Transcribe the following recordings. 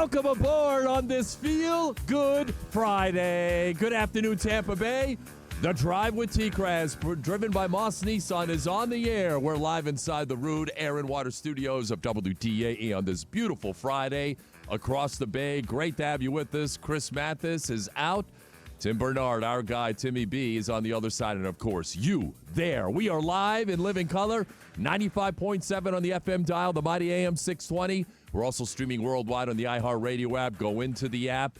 Welcome aboard on this Feel Good Friday. Good afternoon, Tampa Bay. The Drive with TKras, driven by Moss Nissan, is on the air. We're live inside the Rude Air and Water Studios of WDAE on this beautiful Friday across the bay. Great to have you with us. Chris Mathis is out. Tim Bernard, our guy, Timmy B, is on the other side. And, of course, you there. We are live in living color, 95.7 on the FM dial, the mighty AM 620. We're also streaming worldwide on the iHeartRadio app. Go into the app.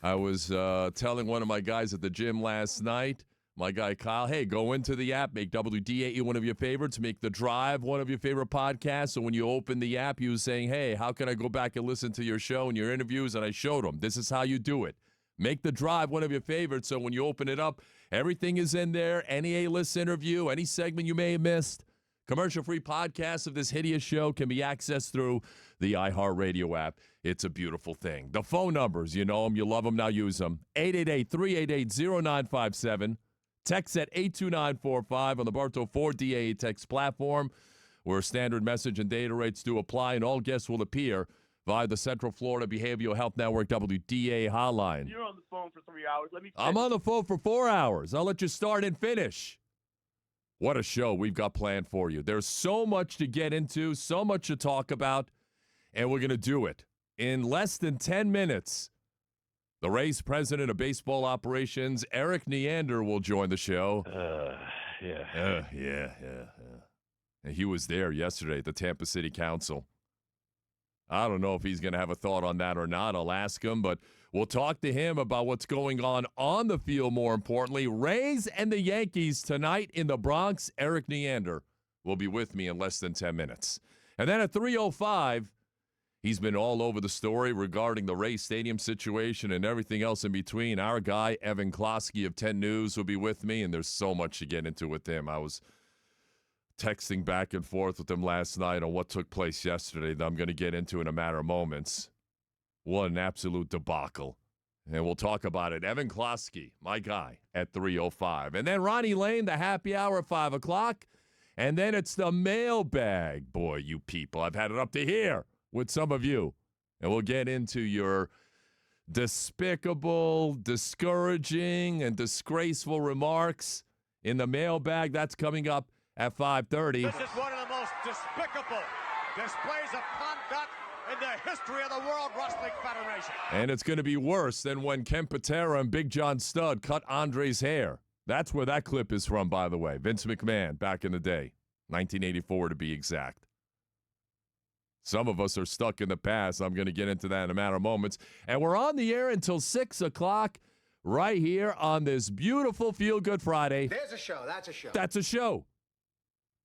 I was telling one of my guys at the gym last night, my guy Kyle, hey, go into the app, make WDAE one of your favorites, make The Drive one of your favorite podcasts. So when you open the app, he was saying, hey, how can I go back and listen to your show and your interviews? And I showed him, this is how you do it. Make The Drive one of your favorites, so when you open it up, everything is in there. Any A-list interview, any segment you may have missed. Commercial-free podcasts of this hideous show can be accessed through the iHeartRadio app. It's a beautiful thing. The phone numbers, you know them, you love them, now use them. 888-388-0957. Text at 82945 on the Bartow 4 DAE text platform, where standard message and data rates do apply, and all guests will appear via the Central Florida Behavioral Health Network WDAE hotline. You're on the phone for 3 hours. Let me finish. I'm on the phone for 4 hours. I'll let you start and finish. What a show we've got planned for you. There's so much to get into, so much to talk about, and we're going to do it in less than 10 minutes. The Rays president of baseball operations, Erik Neander, will join the show. Yeah. And he was there yesterday at the Tampa City Council. I don't know if he's going to have a thought on that or not. I'll ask him, but we'll talk to him about what's going on the field, more importantly. Rays and the Yankees tonight in the Bronx. Erik Neander will be with me in less than 10 minutes. And then at 3:05, he's been all over the story regarding the Rays Stadium situation and everything else in between. Our guy, Evan Klosky of 10 News, will be with me, and there's so much to get into with him. I was texting back and forth with him last night on what took place yesterday that I'm going to get into in a matter of moments. What an absolute debacle. And we'll talk about it. Evan Klosky, my guy, at 3:05. And then Ronnie Lane, the happy hour at 5 o'clock. And then it's the mailbag. Boy, you people, I've had it up to here with some of you. And we'll get into your despicable, discouraging, and disgraceful remarks in the mailbag. That's coming up at 5:30. This is one of the most despicable displays of conduct in the history of the World Wrestling Federation. And it's going to be worse than when Ken Patera and Big John Studd cut Andre's hair. That's where that clip is from, by the way. Vince McMahon, back in the day. 1984 to be exact. Some of us are stuck in the past. I'm going to get into that in a matter of moments. And we're on the air until 6 o'clock right here on this beautiful Feel Good Friday. There's a show. That's a show. That's a show.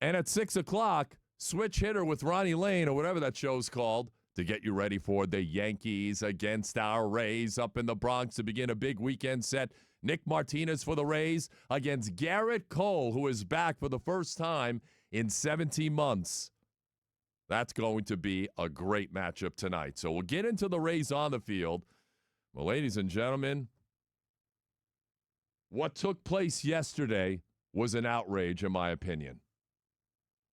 And at 6 o'clock, switch hitter with Ronnie Lane, or whatever that show's called, to get you ready for the Yankees against our Rays up in the Bronx to begin a big weekend set. Nick Martinez for the Rays against Garrett Cole, who is back for the first time in 17 months. That's going to be a great matchup tonight. So we'll get into the Rays on the field. Well, ladies and gentlemen, what took place yesterday was an outrage, in my opinion.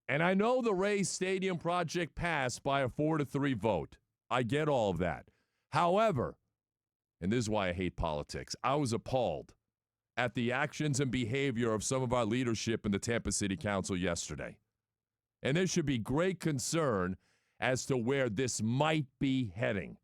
And I know the Rays Stadium project passed by a 4-3 vote. I get all of that. However, and this is why I hate politics, I was appalled at the actions and behavior of some of our leadership in the Tampa City Council yesterday. And there should be great concern as to where this might be heading.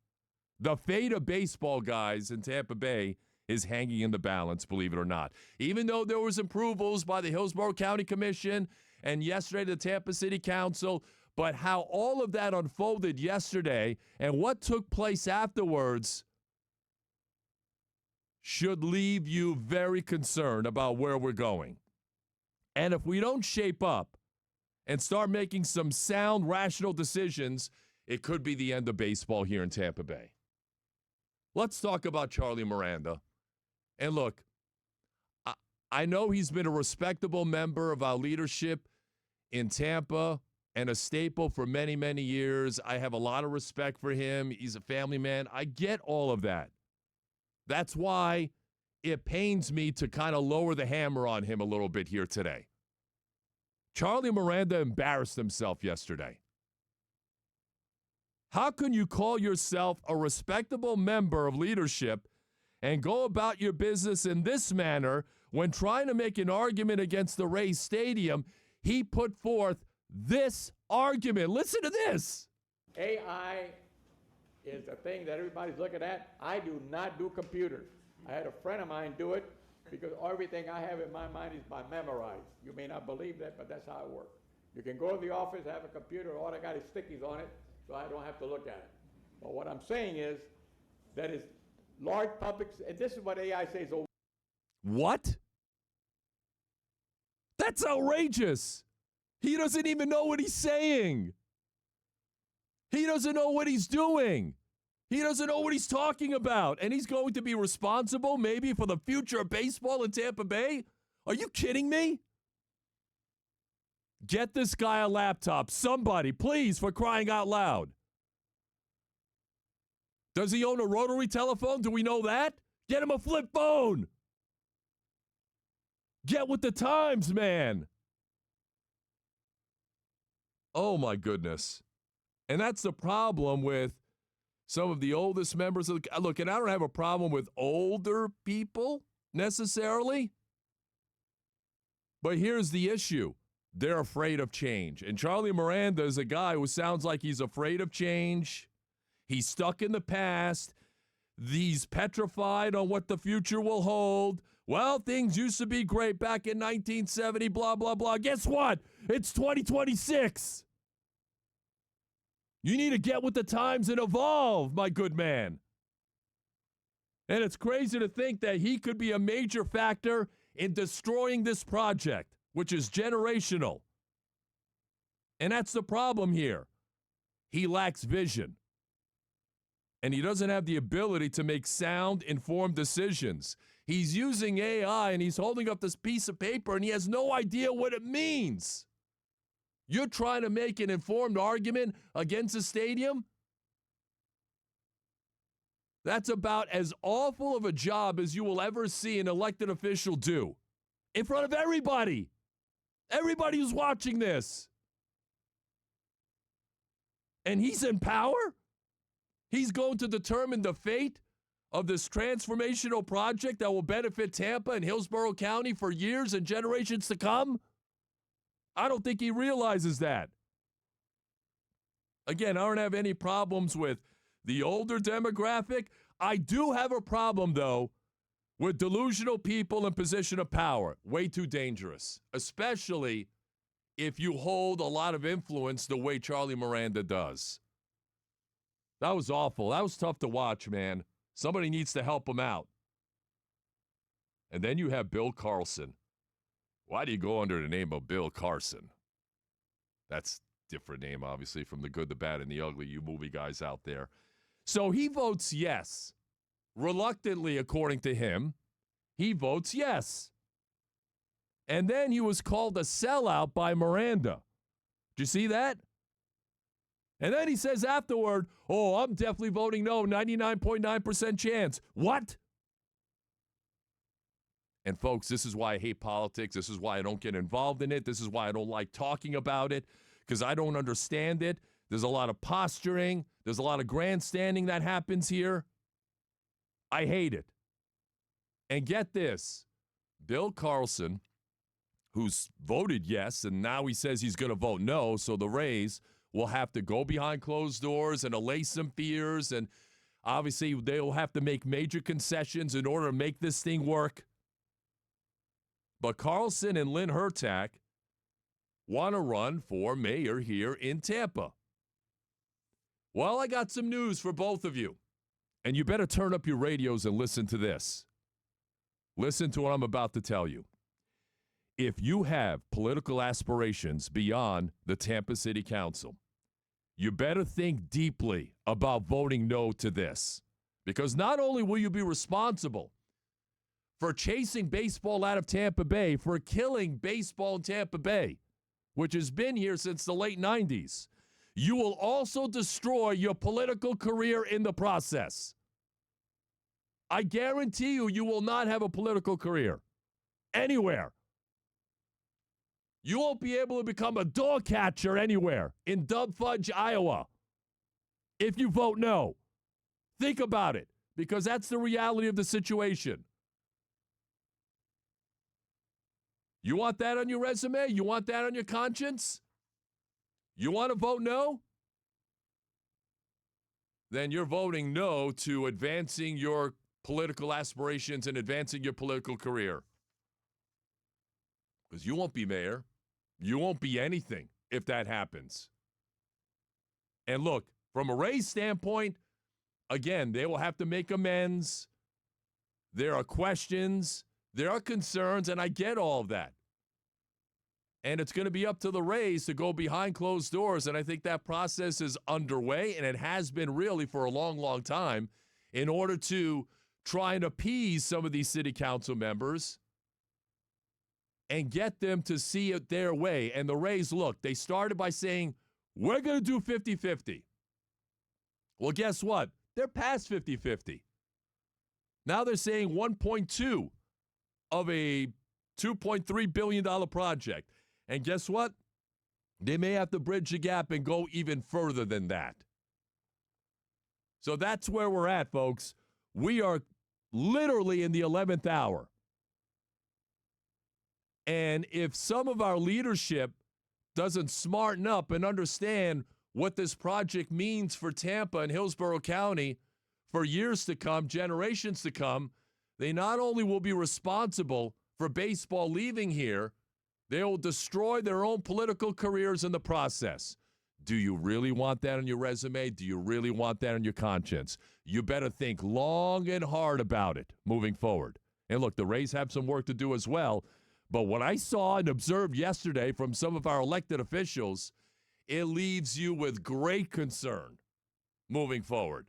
The fate of baseball, guys, in Tampa Bay is hanging in the balance, believe it or not. Even though there was approvals by the Hillsborough County Commission and yesterday the Tampa City Council, but how all of that unfolded yesterday and what took place afterwards should leave you very concerned about where we're going. And if we don't shape up and start making some sound, rational decisions, it could be the end of baseball here in Tampa Bay. Let's talk about Charlie Miranda. And look, I know he's been a respectable member of our leadership in Tampa and a staple for many, many years. I have a lot of respect for him. He's a family man. I get all of that. That's why it pains me to kind of lower the hammer on him a little bit here today. Charlie Miranda embarrassed himself yesterday. How can you call yourself a respectable member of leadership and go about your business in this manner when trying to make an argument against the Rays Stadium? He put forth this argument. Listen to this. AI is a thing that everybody's looking at. I do not do computers. I had a friend of mine do it because everything I have in my mind is by memorized. You may not believe that, but that's how it works. You can go to the office, have a computer, all I got is stickies on it, so I don't have to look at it. But what I'm saying is that is large publics, and this is what AI says. Oh, what? That's outrageous. He doesn't even know what he's saying. He doesn't know what he's doing. He doesn't know what he's talking about. And he's going to be responsible maybe for the future of baseball in Tampa Bay? Are you kidding me? Get this guy a laptop. Somebody, please, for crying out loud. Does he own a rotary telephone? Do we know that? Get him a flip phone. Get with the times, man. Oh, my goodness. And that's the problem with some of the oldest members of the... Look, and I don't have a problem with older people necessarily. But here's the issue. They're afraid of change. And Charlie Miranda is a guy who sounds like he's afraid of change. He's stuck in the past. He's petrified on what the future will hold. Well, things used to be great back in 1970, blah, blah, blah. Guess what? It's 2026. You need to get with the times and evolve, my good man. And it's crazy to think that he could be a major factor in destroying this project, which is generational. And that's the problem here. He lacks vision. And he doesn't have the ability to make sound, informed decisions. He's using AI and he's holding up this piece of paper and he has no idea what it means. You're trying to make an informed argument against a stadium? That's about as awful of a job as you will ever see an elected official do. In front of everybody. Everybody who's watching this. And he's in power? He's going to determine the fate of this transformational project that will benefit Tampa and Hillsborough County for years and generations to come? I don't think he realizes that. Again, I don't have any problems with the older demographic. I do have a problem, though, with delusional people in position of power. Way too dangerous, especially if you hold a lot of influence the way Charlie Miranda does. That was awful. That was tough to watch, man. Somebody needs to help him out. And then you have Bill Carlson. Why do you go under the name of Bill Carson? That's a different name, obviously, from the good, the bad, and the ugly, you movie guys out there. So he votes yes. Reluctantly, according to him, he votes yes. And then he was called a sellout by Miranda. Did you see that? And then he says afterward, oh, I'm definitely voting no, 99.9% chance. What? And folks, this is why I hate politics. This is why I don't get involved in it. This is why I don't like talking about it, because I don't understand it. There's a lot of posturing. There's a lot of grandstanding that happens here. I hate it. And get this, Bill Carlson, who's voted yes, and now he says he's going to vote no, so the Rays will have to go behind closed doors and allay some fears, and obviously they'll have to make major concessions in order to make this thing work. But Carlson and Lynn Hertak want to run for mayor here in Tampa. Well, I got some news for both of you. And you better turn up your radios and listen to this. Listen to what I'm about to tell you. If you have political aspirations beyond the Tampa City Council, you better think deeply about voting no to this. Because not only will you be responsible for chasing baseball out of Tampa Bay, for killing baseball in Tampa Bay, which has been here since the late 90s, you will also destroy your political career in the process. I guarantee you, you will not have a political career anywhere. You won't be able to become a dog catcher anywhere in Dub Fudge, Iowa. if you vote no. Think about it, because that's the reality of the situation. You want that on your resume? You want that on your conscience? You want to vote no? Then you're voting no to advancing your political aspirations and advancing your political career. Because you won't be mayor. You won't be anything if that happens. And look, from a Rays standpoint, again, they will have to make amends. There are questions. There are concerns, and I get all of that. And it's going to be up to the Rays to go behind closed doors, and I think that process is underway, and it has been really for a long, long time, in order to try and appease some of these city council members and get them to see it their way. And the Rays, look, they started by saying, we're going to do 50-50. Well, guess what? They're past 50-50. Now they're saying 1.2 of a $2.3 billion project. And guess what? They may have to bridge the gap and go even further than that. So that's where we're at, folks. We are literally in the 11th hour. And if some of our leadership doesn't smarten up and understand what this project means for Tampa and Hillsborough County for years to come, generations to come, they not only will be responsible for baseball leaving here, they will destroy their own political careers in the process. Do you really want that on your resume? Do you really want that on your conscience? You better think long and hard about it moving forward. And look, the Rays have some work to do as well. But what I saw and observed yesterday from some of our elected officials, it leaves you with great concern moving forward.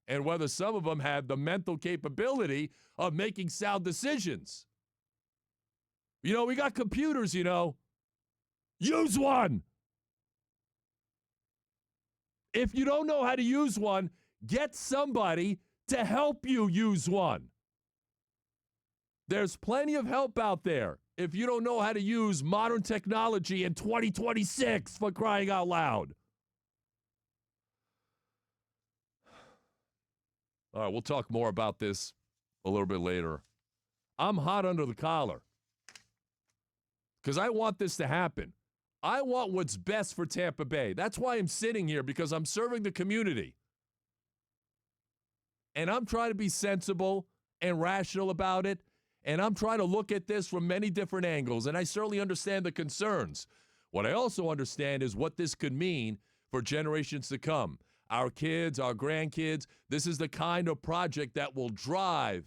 And whether some of them have the mental capability of making sound decisions. You know, we got computers, you know. Use one. If you don't know how to use one, get somebody to help you use one. There's plenty of help out there if you don't know how to use modern technology in 2026, for crying out loud. All right, we'll talk more about this a little bit later. I'm hot under the collar because I want this to happen. I want what's best for Tampa Bay. That's why I'm sitting here, because I'm serving the community. And I'm trying to be sensible and rational about it. And I'm trying to look at this from many different angles. And I certainly understand the concerns. What I also understand is what this could mean for generations to come. Our kids, our grandkids. This is the kind of project that will drive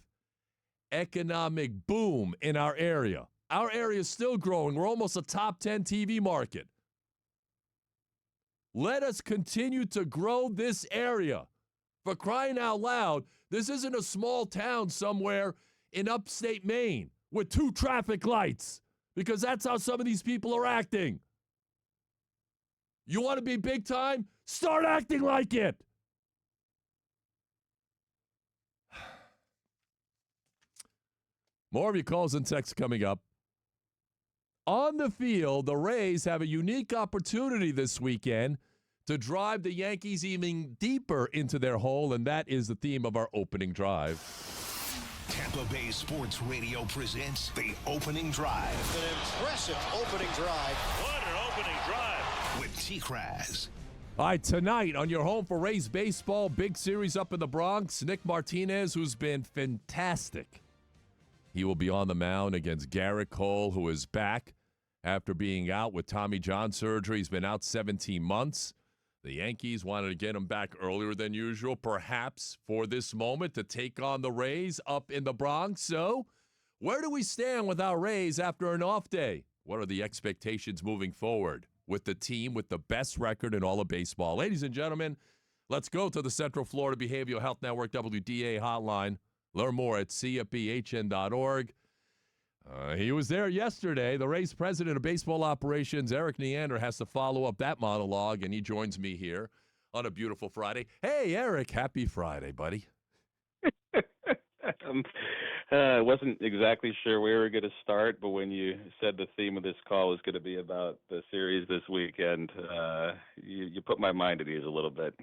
economic boom in our area. Our area is still growing. We're almost a top 10 TV market. Let us continue to grow this area. For crying out loud, this isn't a small town somewhere in upstate Maine with 2 traffic lights, because that's how some of these people are acting. You want to be big time? Start acting like it. More of your calls and texts coming up. On the field, the Rays have a unique opportunity this weekend to drive the Yankees even deeper into their hole, and that is the theme of our opening drive. Tampa Bay Sports Radio presents the opening drive. An impressive opening drive. What an opening drive. With TKras. All right, tonight on your home for Rays baseball, big series up in the Bronx. Nick Martinez, who's been fantastic. He will be on the mound against Garrett Cole, who is back after being out with Tommy John surgery. He's been out 17 months. The Yankees wanted to get him back earlier than usual, perhaps for this moment, to take on the Rays up in the Bronx. So, where do we stand with our Rays after an off day? What are the expectations moving forward with the team with the best record in all of baseball? Ladies and gentlemen, let's go to the Central Florida Behavioral Health Network WDA hotline. Learn more at cfbhn.org. He was there yesterday. The Rays president of baseball operations, Erik Neander, has to follow up that monologue, and he joins me here on a beautiful Friday. Hey, Erik, happy Friday, buddy. I wasn't exactly sure where we were going to start, but when you said the theme of this call was going to be about the series this weekend, you put my mind at ease a little bit.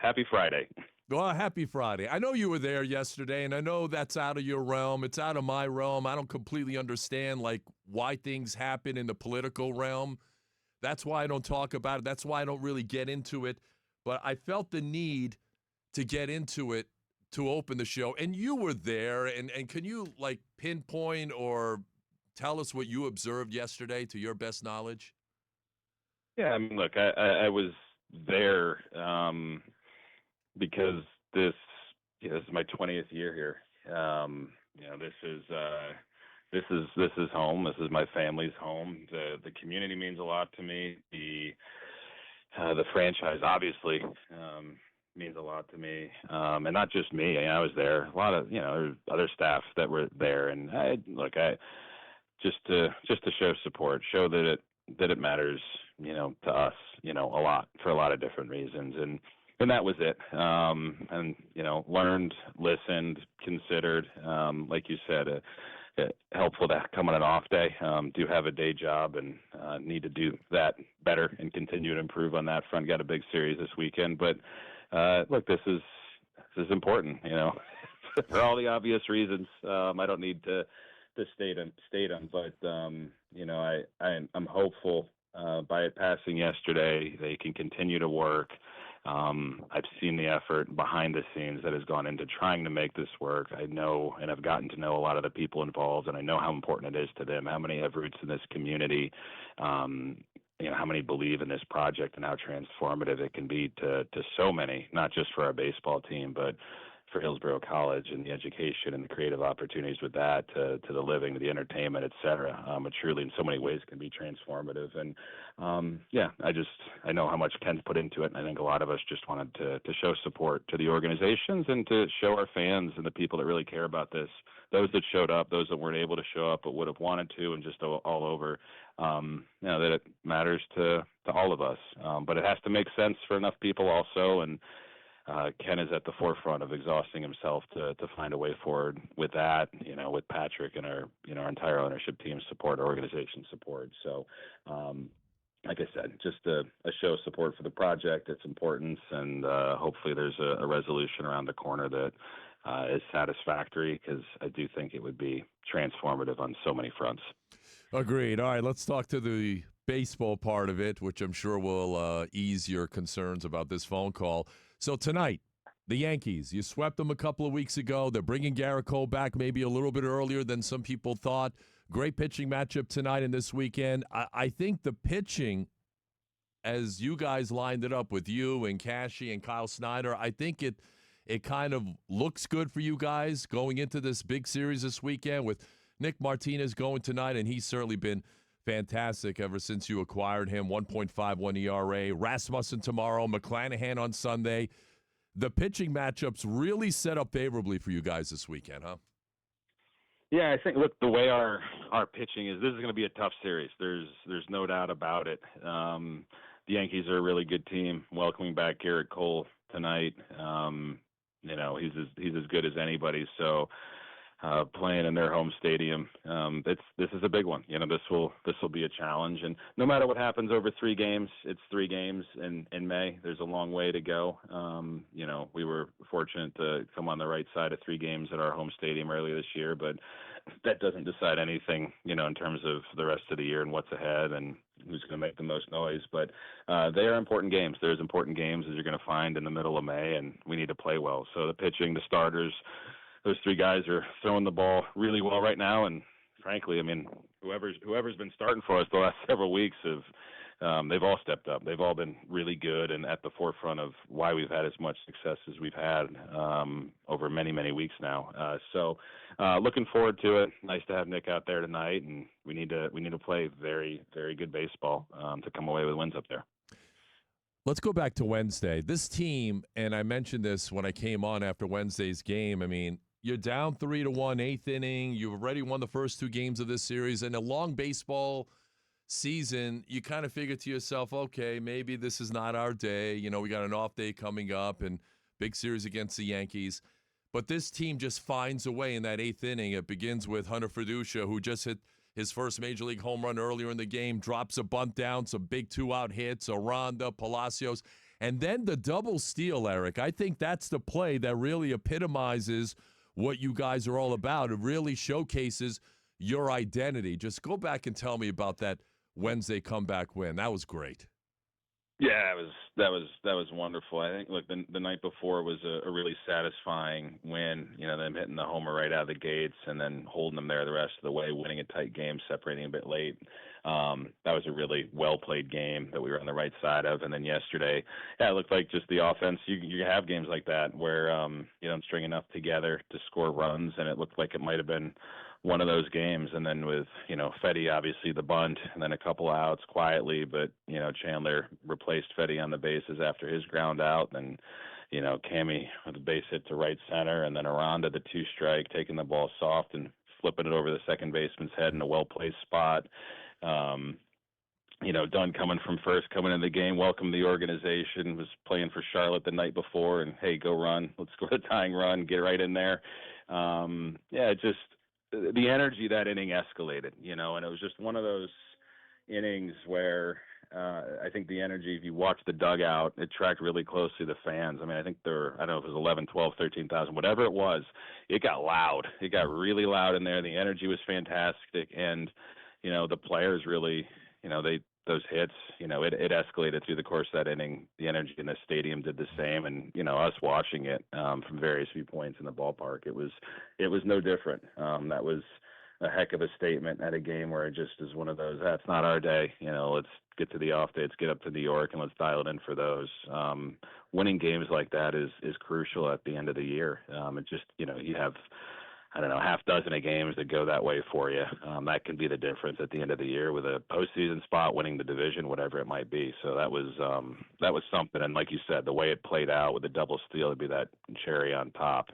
Happy Friday. Well, happy Friday. I know you were there yesterday, and I know that's out of your realm. It's out of my realm. I don't completely understand, why things happen in the political realm. That's why I don't talk about it. That's why I don't really get into it. But I felt the need to get into it to open the show. And you were there, and can you, pinpoint or tell us what you observed yesterday to your best knowledge? Yeah, I mean, look, I was there because this is my 20th year here. This is home. This is my family's home. The community means a lot to me. The franchise obviously means a lot to me, and not just me. I was there. A lot of there's other staff that were there, and I just to show support, show that it matters, to us, a lot for a lot of different reasons, and that was it. And learned, listened, considered, like you said, helpful to come on an off day. Do have a day job and need to do that better and continue to improve on that front. Got a big series this weekend, but look, this is important, for all the obvious reasons. I don't need to state them, but I'm hopeful by it passing yesterday, they can continue to work. I've seen the effort behind the scenes that has gone into trying to make this work. I know, and I've gotten to know a lot of the people involved, and I know how important it is to them, how many have roots in this community, how many believe in this project and how transformative it can be to so many, not just for our baseball team, but for Hillsborough College and the education and the creative opportunities with that, to the living, to the entertainment, et cetera. It truly in so many ways can be transformative. And I know how much Ken's put into it, and I think a lot of us just wanted to show support to the organizations and to show our fans and the people that really care about this, those that showed up, those that weren't able to show up but would have wanted to, and just all over, that it matters to all of us. But it has to make sense for enough people also, and Ken is at the forefront of exhausting himself to find a way forward with that, with Patrick and our entire ownership team support, our organization support. So, like I said, just a show of support for the project, its importance, and hopefully there's a resolution around the corner that is satisfactory, because I do think it would be transformative on so many fronts. Agreed. All right, let's talk to the baseball part of it, which I'm sure will ease your concerns about this phone call. So tonight, the Yankees, you swept them a couple of weeks ago. They're bringing Garrett Cole back maybe a little bit earlier than some people thought. Great pitching matchup tonight and this weekend. I think the pitching, as you guys lined it up with you and Cashy and Kyle Snyder, I think it kind of looks good for you guys going into this big series this weekend, with Nick Martinez going tonight, and he's certainly been fantastic ever since you acquired him. 1.51 ERA. Rasmussen tomorrow, McClanahan on Sunday. The pitching matchups really set up favorably for you guys this weekend, huh? Yeah, I think, look, the way our pitching is, this is going to be a tough series. There's no doubt about it. The Yankees are a really good team. Welcoming back Garrett Cole tonight, he's as good as anybody. So playing in their home stadium, this is a big one. This will be a challenge. And no matter what happens over 3 games, it's 3 games in May. There's a long way to go. We were fortunate to come on the right side of 3 games at our home stadium earlier this year, but that doesn't decide anything, in terms of the rest of the year and what's ahead and who's going to make the most noise. But they are important games. There's important games as you're going to find in the middle of May, and we need to play well. So the pitching, the starters, those 3 guys are throwing the ball really well right now. And frankly, I mean, whoever's been starting for us the last several weeks they've all stepped up. They've all been really good and at the forefront of why we've had as much success as we've had over many, many weeks now. So looking forward to it. Nice to have Nick out there tonight, and we need to play very, very good baseball to come away with wins up there. Let's go back to Wednesday. This team, and I mentioned this when I came on after Wednesday's game, I mean, you're down 3-1, 8th inning. You've already won the first 2 games of this series. And a long baseball season, you kind of figure to yourself, okay, maybe this is not our day. We got an off day coming up and big series against the Yankees. But this team just finds a way in that 8th inning. It begins with Hunter Fiducia, who just hit his first Major League home run earlier in the game, drops a bunt down, some big 2-out hits, Aranda, Palacios, and then the double steal, Erik. I think that's the play that really epitomizes what you guys are all about. It really showcases your identity. Just go back and tell me about that Wednesday comeback win. That was great. Yeah, that was wonderful. I think look, the night before was a really satisfying win. You know, them hitting the homer right out of the gates and then holding them there the rest of the way, winning a tight game, separating a bit late. That was a really well played game that we were on the right side of. And then yesterday, yeah, it looked like just the offense. You have games like that where you don't string enough together to score runs, and it looked like it might have been one of those games. And then with, Fetty, obviously the bunt, and then a couple outs quietly, but, Chandler replaced Fetty on the bases after his ground out. And, Cammy with a base hit to right center, and then Aranda, the 2-strike, taking the ball soft and flipping it over the second baseman's head in a well-placed spot. Dunn coming from first, coming into the game, welcomed the organization, was playing for Charlotte the night before, and, hey, go run. Let's score the tying run, get right in there. Just the energy that inning escalated, and it was just one of those innings where I think the energy, if you watch the dugout, it tracked really closely the fans. I mean, I think I don't know if it was 11, 12, 13,000, whatever it was, it got loud. It got really loud in there. The energy was fantastic. And, the players really, those hits, it escalated through the course of that inning. The energy in the stadium did the same. And, us watching it from various viewpoints in the ballpark, it was no different. That was a heck of a statement at a game where it just is one of those, that's not our day. Let's get to the off day, let's get up to New York, and let's dial it in for those. Winning games like that is crucial at the end of the year. It just, you have, I don't know, half dozen of games that go that way for you. That can be the difference at the end of the year with a postseason spot, winning the division, whatever it might be. So that was something. And like you said, the way it played out with the double steal, to be that cherry on top,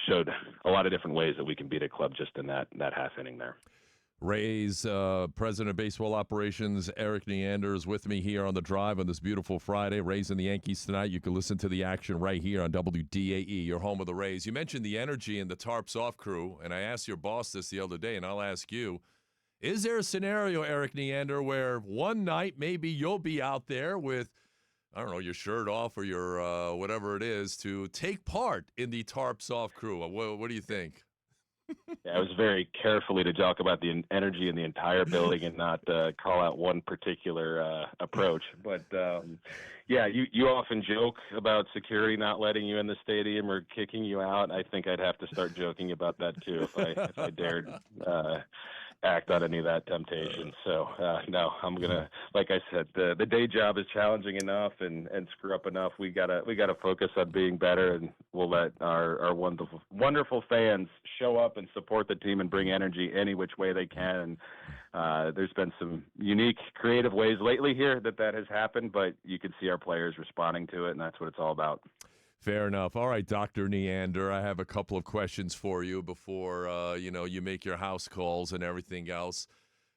showed a lot of different ways that we can beat a club just in that half inning there. Rays President of Baseball Operations, Erik Neander, is with me here on The Drive on this beautiful Friday. Rays and the Yankees tonight. You can listen to the action right here on WDAE, your home of the Rays. You mentioned the energy in the Tarps Off crew, and I asked your boss this the other day, and I'll ask you, is there a scenario, Erik Neander, where one night maybe you'll be out there with, I don't know, your shirt off or your whatever it is to take part in the Tarps Off crew? What do you think? Yeah, I was very carefully to talk about the energy in the entire building and not call out one particular approach. But, you often joke about security not letting you in the stadium or kicking you out. I think I'd have to start joking about that, too, if I dared act on any of that temptation. So, no, I'm going to, like I said, the day job is challenging enough and screw up enough. We gotta focus on being better, and we'll let our wonderful fans show up and support the team and bring energy any which way they can. And there's been some unique, creative ways lately here that has happened, but you can see our players responding to it, and that's what it's all about. Fair enough. All right, Dr. Neander, I have a couple of questions for you before, you make your house calls and everything else.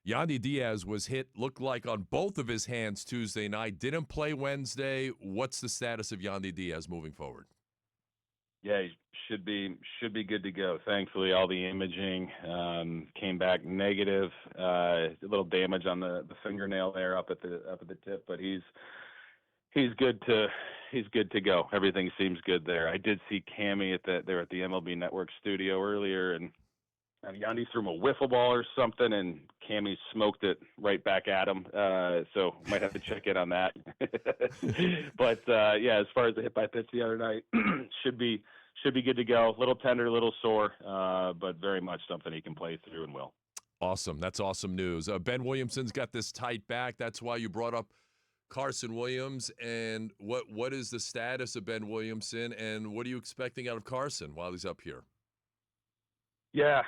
Yandy Diaz was hit, looked like on both of his hands Tuesday night, didn't play Wednesday. What's the status of Yandy Diaz moving forward? Yeah, he should be good to go. Thankfully, all the imaging came back negative. A little damage on the fingernail there up at the tip, but he's good to go. Everything seems good there. I did see Cammy at the MLB Network studio earlier, and Yandy threw him a wiffle ball or something, and Cammy smoked it right back at him. So might have to check in on that. But as far as the hit by pitch the other night, should be good to go. A little tender, a little sore, but very much something he can play through and will. Awesome. That's awesome news. Ben Williamson's got this tight back. That's why you brought up Carson Williams. And what is the status of Ben Williamson, and what are you expecting out of Carson while he's up here? Yeah,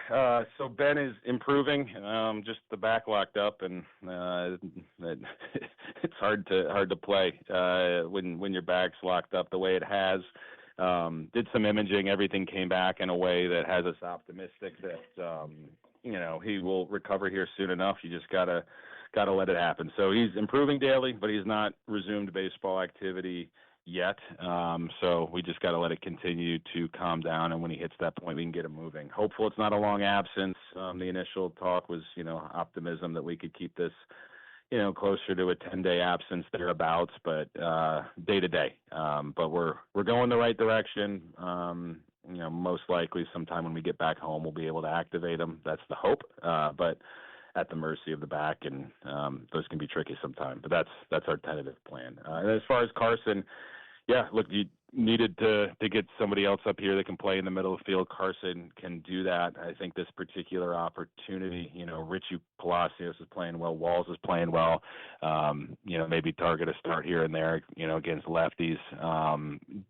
so Ben is improving. Just the back locked up, and it's hard to play when your back's locked up the way it has. Did some imaging. Everything came back in a way that has us optimistic that he will recover here soon enough. You just gotta let it happen. So he's improving daily, but he's not resumed baseball activity yet. So we just got to let it continue to calm down, and when he hits that point, we can get him moving. Hopeful it's not a long absence. The initial talk was, optimism that we could keep this, closer to a 10-day absence thereabouts, but day to day. But we're going the right direction. Most likely sometime when we get back home, we'll be able to activate him. That's the hope. But at the mercy of the back, and those can be tricky sometimes. But that's our tentative plan. And as far as Carson, yeah, look, you needed to get somebody else up here that can play in the middle of the field. Carson can do that. I think this particular opportunity, Richie Palacios is playing well, Walls is playing well. Maybe target a start here and there, against lefties.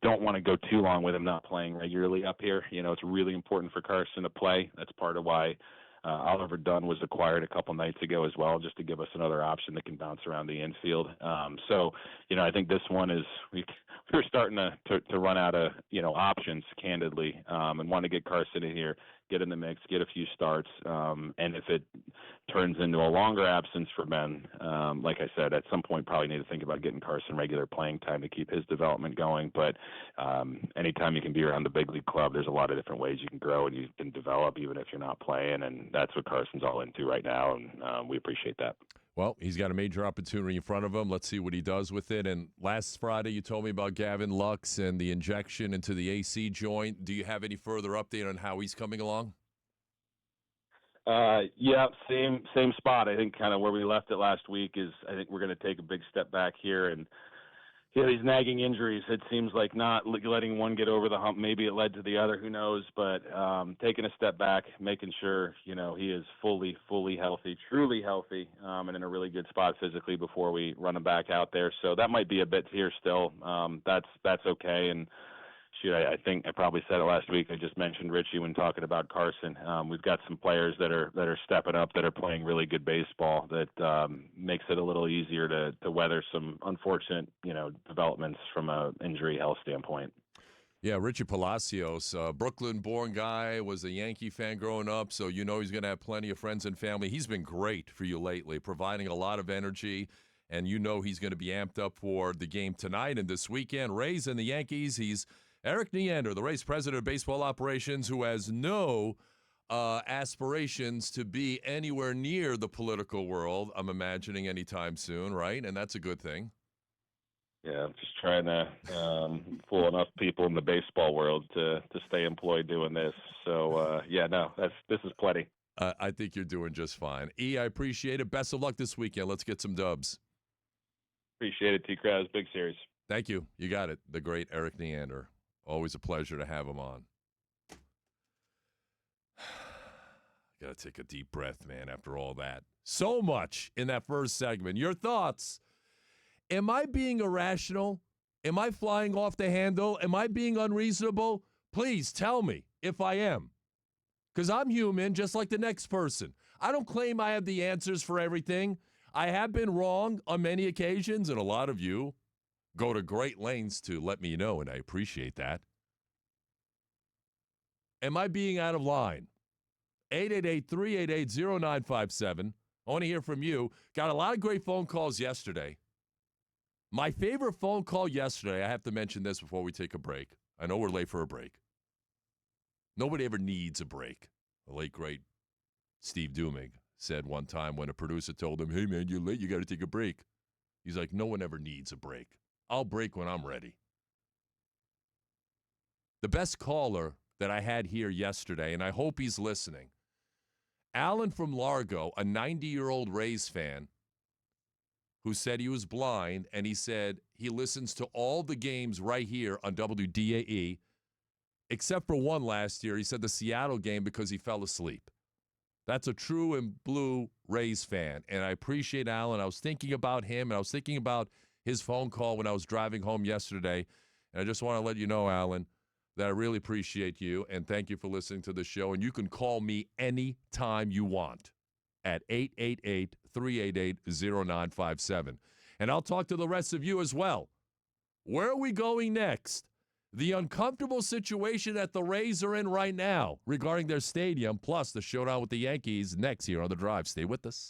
Don't want to go too long with him not playing regularly up here. It's really important for Carson to play. That's part of why Oliver Dunn was acquired a couple nights ago as well, just to give us another option that can bounce around the infield. I think this one is we're starting to run out of options, candidly, and want to get Carson in here, get in the mix, get a few starts, and if it turns into a longer absence for Ben, like I said, at some point probably need to think about getting Carson regular playing time to keep his development going. But anytime you can be around the big league club, there's a lot of different ways you can grow and you can develop even if you're not playing, and that's what Carson's all into right now, and we appreciate that. Well, he's got a major opportunity in front of him. Let's see what he does with it. And last Friday, you told me about Gavin Lux and the injection into the AC joint. Do you have any further update on how he's coming along? Yeah, same spot. I think kind of where we left it last week is I think we're going to take a big step back here. And these nagging injuries, it seems like not letting one get over the hump. Maybe it led to the other, who knows? But taking a step back, making sure, he is fully healthy, truly healthy, and in a really good spot physically before we run him back out there. So that might be a bit here still. That's okay. And I think I probably said it last week. I just mentioned Richie when talking about Carson. We've got some players that are stepping up, that are playing really good baseball. That makes it a little easier to weather some unfortunate, developments from a injury health standpoint. Yeah, Richie Palacios, Brooklyn-born guy, was a Yankee fan growing up, so he's going to have plenty of friends and family. He's been great for you lately, providing a lot of energy, and he's going to be amped up for the game tonight and this weekend. Rays and the Yankees. He's Erik Neander, the Rays president of baseball operations, who has no aspirations to be anywhere near the political world, I'm imagining, anytime soon, right? And that's a good thing. Yeah, I'm just trying to fool enough people in the baseball world to stay employed doing this. So, this is plenty. I think you're doing just fine. I appreciate it. Best of luck this weekend. Let's get some dubs. Appreciate it, TKras. Big series. Thank you. You got it. The great Erik Neander. Always a pleasure to have him on. Got to take a deep breath, man, after all that. So much in that first segment. Your thoughts. Am I being irrational? Am I flying off the handle? Am I being unreasonable? Please tell me if I am. Because I'm human just like the next person. I don't claim I have the answers for everything. I have been wrong on many occasions, and a lot of you go to great lengths to let me know, and I appreciate that. Am I being out of line? 888-388-0957. I want to hear from you. Got a lot of great phone calls yesterday. My favorite phone call yesterday, I have to mention this before we take a break. I know we're late for a break. Nobody ever needs a break. The late, great Steve Dumig said one time when a producer told him, hey, man, you're late, you got to take a break. He's like, no one ever needs a break. I'll break when I'm ready. The best caller that I had here yesterday, and I hope he's listening, Alan from Largo, a 90-year-old Rays fan, who said he was blind, and he said he listens to all the games right here on WDAE, except for one last year. He said the Seattle game because he fell asleep. That's a true and blue Rays fan, and I appreciate Alan. I was thinking about him, and I was thinking about his phone call when I was driving home yesterday, and I just want to let you know, Alan, that I really appreciate you, and thank you for listening to the show, and you can call me anytime you want at 888-388-0957, and I'll talk to the rest of you as well. Where are we going next? The uncomfortable situation that the Rays are in right now regarding their stadium, plus the showdown with the Yankees next here on The Drive. Stay with us.